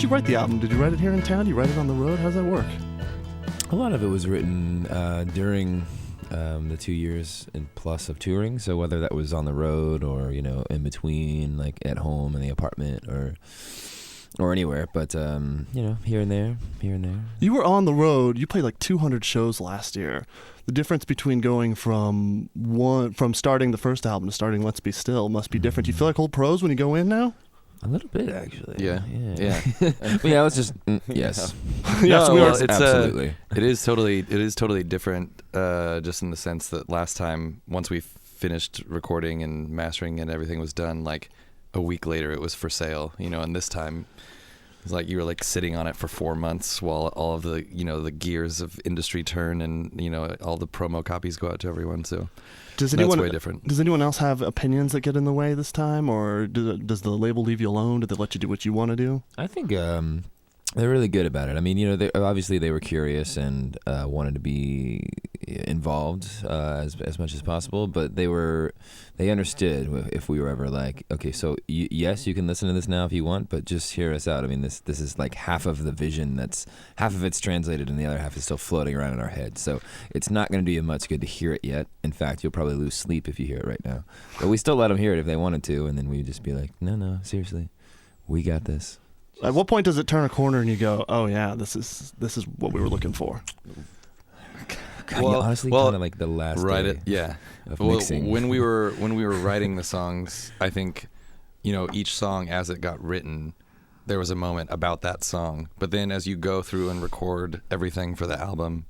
you write the album? Did you write it here in town? Did you write it on the road? How does that work? A lot of it was written during the 2 years and plus of touring. So whether that was on the road or, in between, like at home in the apartment or anywhere, but here and there. You were on the road. You played like 200 shows last year. The difference between going from starting the first album to starting Let's Be Still must be different. Do you feel like old pros when you go in now? A little bit, actually. Yeah. Yeah, it's just yes. Yes, no, we well, are. it's, absolutely. It is totally different. Just in the sense that last time, once we finished recording and mastering and everything was done, like a week later, it was for sale. And this time, it's like you were like sitting on it for 4 months while all of the the gears of industry turn and all the promo copies go out to everyone. So. That's way different. Does anyone else have opinions that get in the way this time, or does the label leave you alone? Do they let you do what you want to do? I think they're really good about it. I mean, obviously they were curious and wanted to be involved as much as possible, but they understood if we were ever like, okay, so yes, you can listen to this now if you want, but just hear us out. I mean, this is like half of the vision. That's half of it's translated, and the other half is still floating around in our heads. So it's not going to do you much good to hear it yet. In fact, you'll probably lose sleep if you hear it right now. But we still let them hear it if they wanted to, and then we'd just be like, no, seriously, we got this. At what point does it turn a corner and you go, oh yeah, this is what we were looking for? Honestly, kind of like the last day of mixing. When we were writing the songs, I think, each song as it got written, there was a moment about that song. But then as you go through and record everything for the album,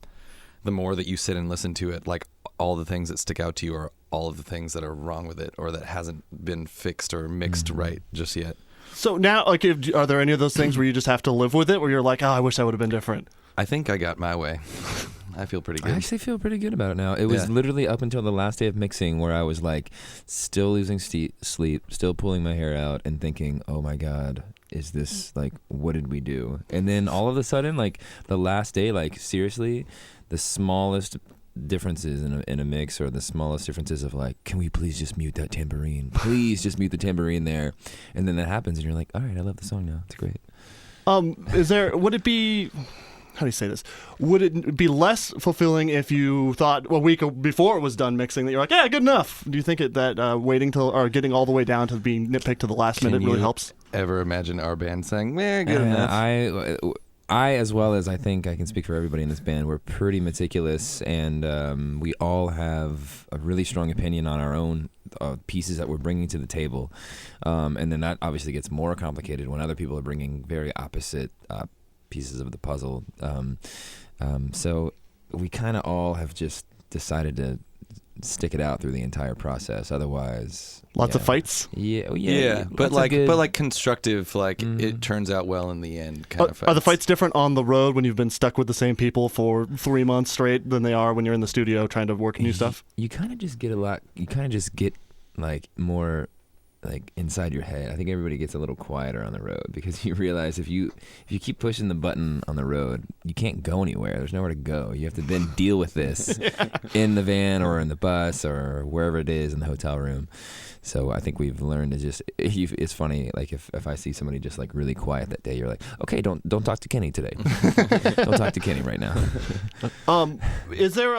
the more that you sit and listen to it, like all the things that stick out to you are all of the things that are wrong with it or that hasn't been fixed or mixed right just yet. So now, like, are there any of those things where you just have to live with it, where you're like, oh, I wish that would have been different? I think I got my way. I feel pretty good. I actually feel pretty good about it now. It was literally up until the last day of mixing where I was like still losing sleep, still pulling my hair out and thinking, oh my God, is this like, what did we do? And then all of a sudden, like the last day, like seriously, the smallest differences in a mix or the smallest differences of like, can we please just mute that tambourine? Please just mute the tambourine there. And then that happens and you're like, all right, I love the song now. It's great. Would it be, how do you say this? Would it be less fulfilling if you thought a week before it was done mixing that you're like, yeah, good enough? Do you think that waiting till or getting all the way down to being nitpicked to the last minute really helps? Ever imagine our band saying, good enough? I, as well as I think I can speak for everybody in this band, we're pretty meticulous, and we all have a really strong opinion on our own pieces that we're bringing to the table. And then that obviously gets more complicated when other people are bringing very opposite pieces of the puzzle. So we kind of all have just decided to stick it out through the entire process. Otherwise, lots of fights. But constructive. Like it turns out well in the end. Are the fights different on the road when you've been stuck with the same people for 3 months straight than they are when you're in the studio trying to work new stuff? You kind of just get like more like inside your head. I think everybody gets a little quieter on the road because you realize if you keep pushing the button on the road, you can't go anywhere. There's nowhere to go. You have to then deal with this in the van or in the bus or wherever it is in the hotel room. So I think we've learned to just, it's funny, like if I see somebody just like really quiet that day, you're like, okay, don't talk to Kenny today. Don't talk to Kenny right now. Is there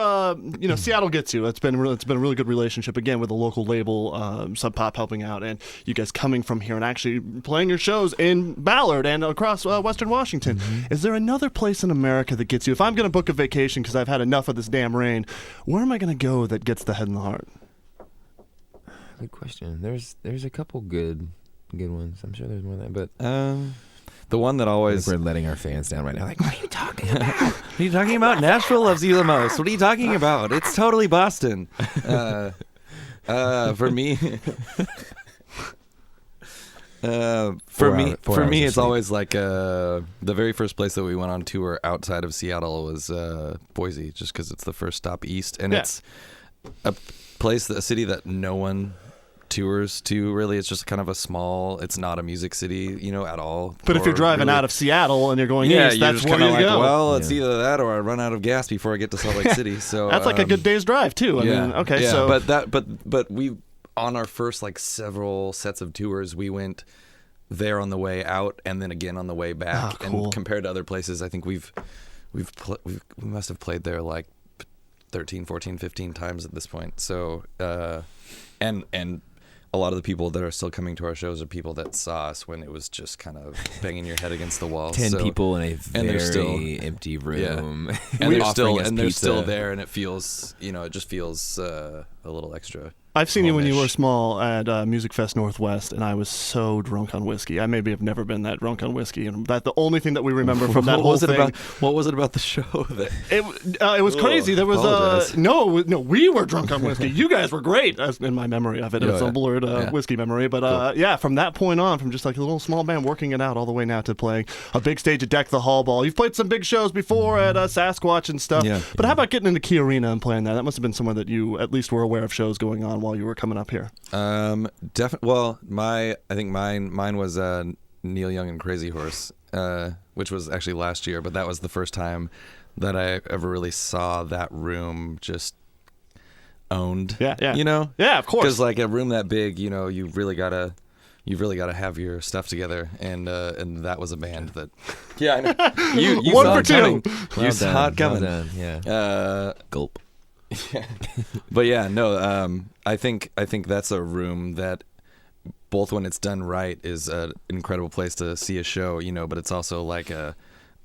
Seattle gets you. It's been a really good relationship again with the local label, Sub Pop helping out, and you guys coming from here and actually playing your shows in Ballard and across Western Washington. Mm-hmm. Is there another place in America that gets you? If I'm going to book a vacation because I've had enough of this damn rain, where am I going to go that gets the head and the heart? Good question. There's a couple good ones. I'm sure there's more than that, but the one that always we're letting our fans down right now. Like, what are you talking about? What are you talking about? Nashville loves you the most. What are you talking about? It's totally Boston. For me, it's always like the very first place that we went on tour outside of Seattle was Boise, just because it's the first stop east, and it's a city that no one tours to, really. It's just kind of it's not a music city, at all. But if you're driving out of Seattle and you're going east, that's where you go. Well, it's either that or I run out of gas before I get to Salt Lake City. So that's like a good day's drive too. But we on our first like several sets of tours, we went there on the way out and then again on the way back. Oh, cool. And compared to other places, I think we must have played there like 13, 14, 15 times at this point. So and a lot of the people that are still coming to our shows are people that saw us when it was just kind of banging your head against the wall. 10 people in a very still, empty room. Yeah. And they're still there, and it feels, it just feels a little extra. I've seen you when you were home-ish. small at Music Fest Northwest, and I was so drunk on whiskey. I maybe have never been that drunk on whiskey, and that's the only thing that we remember from that whole thing. What was it about the show that It was crazy. There was apologize. no, we were drunk on whiskey. You guys were great, as in my memory of it. It's Yeah. a blurred Yeah. whiskey memory, but yeah, from that point on, from just like a little small band working it out all the way now to playing a big stage at Deck the Hall Ball. You've played some big shows before at Sasquatch and stuff. Yeah. But how about getting into KeyArena and playing that? That must have been somewhere that you at least were aware of shows going on while you were coming up here. Definitely. Well, I think mine was Neil Young and Crazy Horse, which was actually last year, but that was the first time that I ever really saw that room just owned. Yeah. Yeah, of course. Because like a room that big, you've really gotta have your stuff together, and that was a band that. Yeah, I know. You One saw for it two. coming. Well You saw it coming. Well done, yeah. Gulp. Yeah. But yeah, no. I think that's a room that, both when it's done right, is an incredible place to see a show. But it's also like a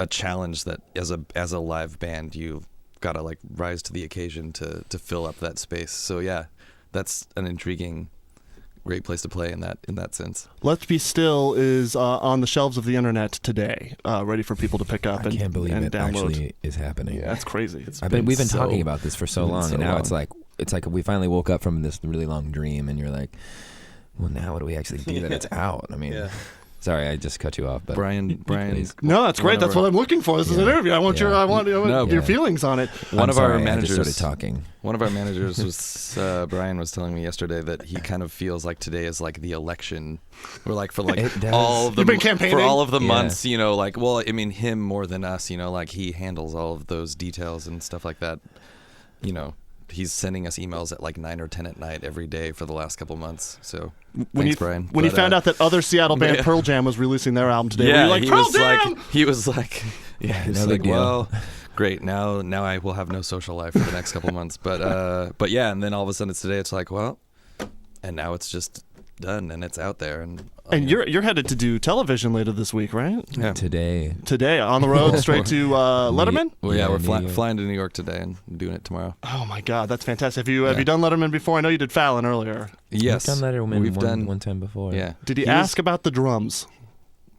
challenge that as a live band you've got to like rise to the occasion to fill up that space. So yeah, that's an intriguing, great place to play in that sense. Let's Be Still is on the shelves of the internet today, ready for people to pick up I can't believe and it download. actually is happening. Yeah, that's crazy. We've been talking about this for so long, so and now long. it's like we finally woke up from this really long dream, and you're like, well, now what do we actually do that it's out? I mean, sorry, I just cut you off, but Brian. please. No, that's great. That's what I'm looking for. This is an Yeah. interview. I want Yeah. your feelings on it. One of our I managers just started talking. One of our managers was Brian was telling me yesterday that he kind of feels like today is like the election, or like for like It does. all of the You've been campaigning? for all of the Yeah. months, like, well, I mean him more than us, like he handles all of those details and stuff like that. He's sending us emails at like 9 or 10 at night every day for the last couple months. So thanks, Brian. When he But, found out that other Seattle band Pearl Jam was releasing their album today, were you like, he Pearl was Jam? he was like, yeah, No it's big like, deal. well, great. Now I will have no social life for the next couple months. But yeah, and then all of a sudden it's today. It's like, well, and now it's just done and it's out there. And you're headed to do television later this week, right? yeah. Today. Today, on the road, straight to Letterman. Well, yeah, Yeah, we're New York. flying to New York today and doing it tomorrow. Oh my God, that's fantastic. Have you done Letterman before? I know you did Fallon earlier. Yes, We've done Letterman we've done one time before. Yeah, Did he He's- ask about the drums?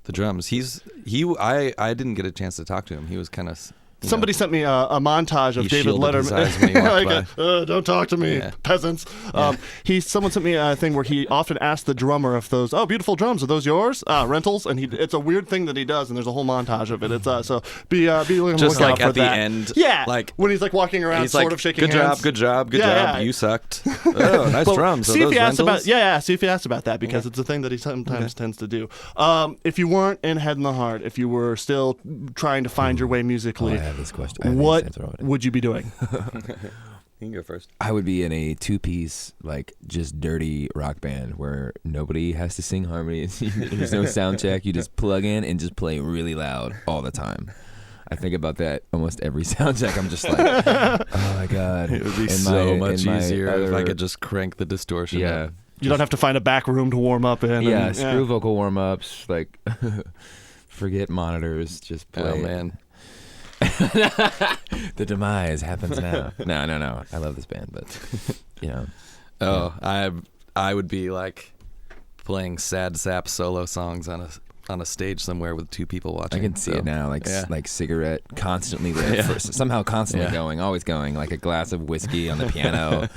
the drums? I didn't get a chance to talk to him. He was kind of. Somebody sent me a montage of He David shielded his Letterman. eyes when he walked Like, don't talk to me, Yeah. peasants. Yeah. Someone sent me a thing where he often asked the drummer if those beautiful drums, are those yours? Rentals, and it's a weird thing that he does, and there's a whole montage of it. It's so be looking Just lookout like for at the that. end, Yeah, like when he's like walking around, he's sort like, of shaking good hands. job, good Yeah, job. yeah. You sucked. Oh, nice Well, drums. Are see if those he asks rentals? about see if he asks about that, because it's a thing that he sometimes tends to do. If you weren't in Head in the Heart, if you were still trying to find your way Oh, musically, I have this question. I have this what answer already. would you be doing? You can go first. I would be in a two-piece, like, just dirty rock band where nobody has to sing harmonies. There's no sound check. You just plug in and just play really loud all the time. I think about that almost every sound check. I'm just like, oh my God. It would be In so my- much in my easier if I other- could just crank the distortion. Yeah. up. You don't have to find a back room to warm up in. Yeah, and, screw vocal warm-ups. Like, forget monitors. Just play. Oh it. man. The demise happens now. No. I love this band, but, Oh, I would be like playing sad sap solo songs on a stage somewhere with two people watching. I can see it now, like yeah. like cigarette constantly lit, Yeah. somehow constantly Yeah. going, always going, like a glass of whiskey on the piano.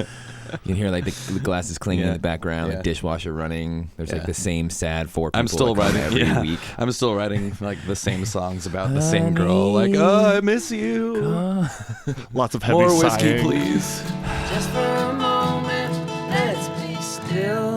You can hear like the glasses clinging in Yeah. the background, Yeah. like dishwasher running. There's like Yeah. the same sad four people. I'm still that come writing every week. I'm still writing like the same songs about the same girl. Like, oh, I miss you. Lots of heavy More whiskey, sighing. please. Just for a moment, let's be still.